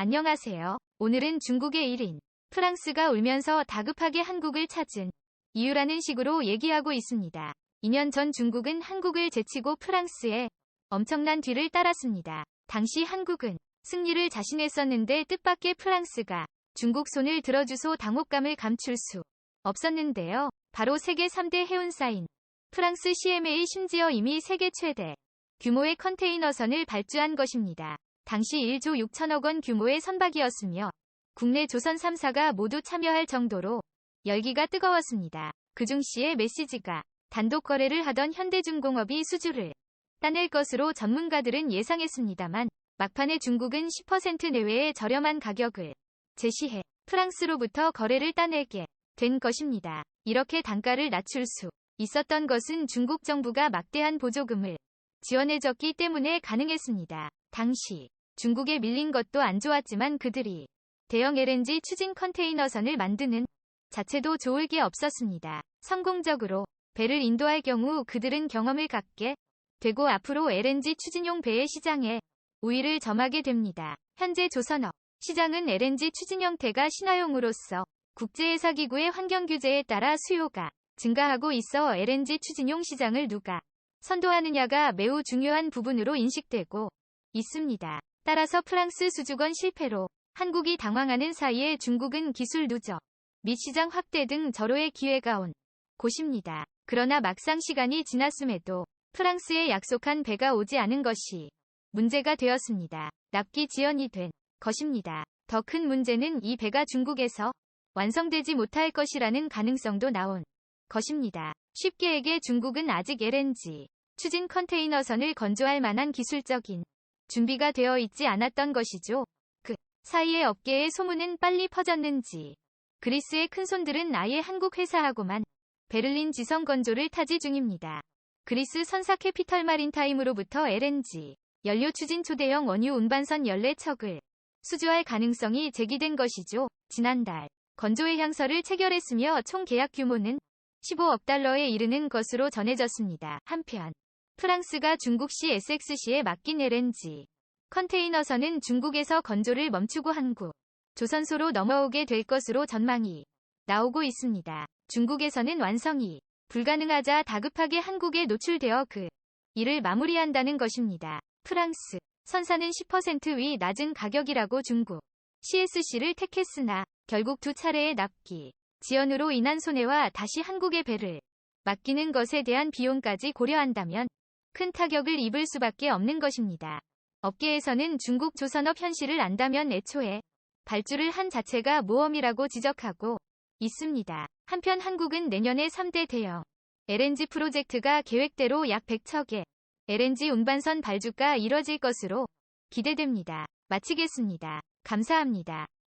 안녕하세요. 오늘은 중국의 1인 프랑스가 울면서 다급하게 한국을 찾은 이유라는 식으로 얘기하고 있습니다. 2년 전 중국은 한국을 제치고 프랑스에 엄청난 뒤를 따랐습니다. 당시 한국은 승리를 자신했었는데 뜻밖의 프랑스가 중국 손을 들어주소 당혹감을 감출 수 없었는데요. 바로 세계 3대 해운사인 프랑스 CMA 심지어 이미 세계 최대 규모의 컨테이너선을 발주한 것입니다. 당시 1조 6천억 원 규모의 선박이었으며 국내 조선 3사가 모두 참여할 정도로 열기가 뜨거웠습니다. 그중 시의 메시지가 단독 거래를 하던 현대중공업이 수주를 따낼 것으로 전문가들은 예상했습니다만 막판에 중국은 10% 내외의 저렴한 가격을 제시해 프랑스로부터 거래를 따내게 된 것입니다. 이렇게 단가를 낮출 수 있었던 것은 중국 정부가 막대한 보조금을 지원해줬기 때문에 가능했습니다. 당시 중국에 밀린 것도 안 좋았지만 그들이 대형 LNG 추진 컨테이너선을 만드는 자체도 좋을 게 없었습니다. 성공적으로 배를 인도할 경우 그들은 경험을 갖게 되고 앞으로 LNG 추진용 배의 시장에 우위를 점하게 됩니다. 현재 조선업 시장은 LNG 추진 형태가 신화용으로서 국제회사기구의 환경규제에 따라 수요가 증가하고 있어 LNG 추진용 시장을 누가 선도하느냐가 매우 중요한 부분으로 인식되고 있습니다. 따라서 프랑스 수주권 실패로 한국이 당황하는 사이에 중국은 기술 누적 및 시장 확대 등 절호의 기회가 온 곳입니다. 그러나 막상 시간이 지났음에도 프랑스에 약속한 배가 오지 않은 것이 문제가 되었습니다. 납기 지연이 된 것입니다. 더 큰 문제는 이 배가 중국에서 완성되지 못할 것이라는 가능성도 나온 것입니다. 쉽게 얘기해 중국은 아직 LNG 추진 컨테이너선을 건조할 만한 기술적인 준비가 되어 있지 않았던 것이죠. 그 사이에 업계의 소문은 빨리 퍼졌는지 그리스의 큰손들은 아예 한국 회사하고만 베를린 지성 건조를 타지 중입니다. 그리스 선사 캐피털 마린타임으로부터 LNG 연료 추진 초대형 원유 운반선 14척을 수주할 가능성이 제기된 것이죠. 지난달 건조의 향서를 체결했으며 총 계약 규모는 15억 달러에 이르는 것으로 전해졌습니다. 한편 프랑스가 중국시 SX시에 맡긴 LNG 컨테이너선은 중국에서 건조를 멈추고 한국 조선소로 넘어오게 될 것으로 전망이 나오고 있습니다. 중국에서는 완성이 불가능하자 다급하게 한국에 노출되어 그 일을 마무리한다는 것입니다. 프랑스 선사는 10% 위 낮은 가격이라고 중국 CSC를 택했으나 결국 두 차례의 납기 지연으로 인한 손해와 다시 한국의 배를 맡기는 것에 대한 비용까지 고려한다면 큰 타격을 입을 수밖에 없는 것입니다. 업계에서는 중국 조선업 현실을 안다면 애초에 발주를 한 자체가 모험이라고 지적하고 있습니다. 한편 한국은 내년에 3대 대형 LNG 프로젝트가 계획대로 약 100척의 LNG 운반선 발주가 이뤄질 것으로 기대됩니다. 마치겠습니다. 감사합니다.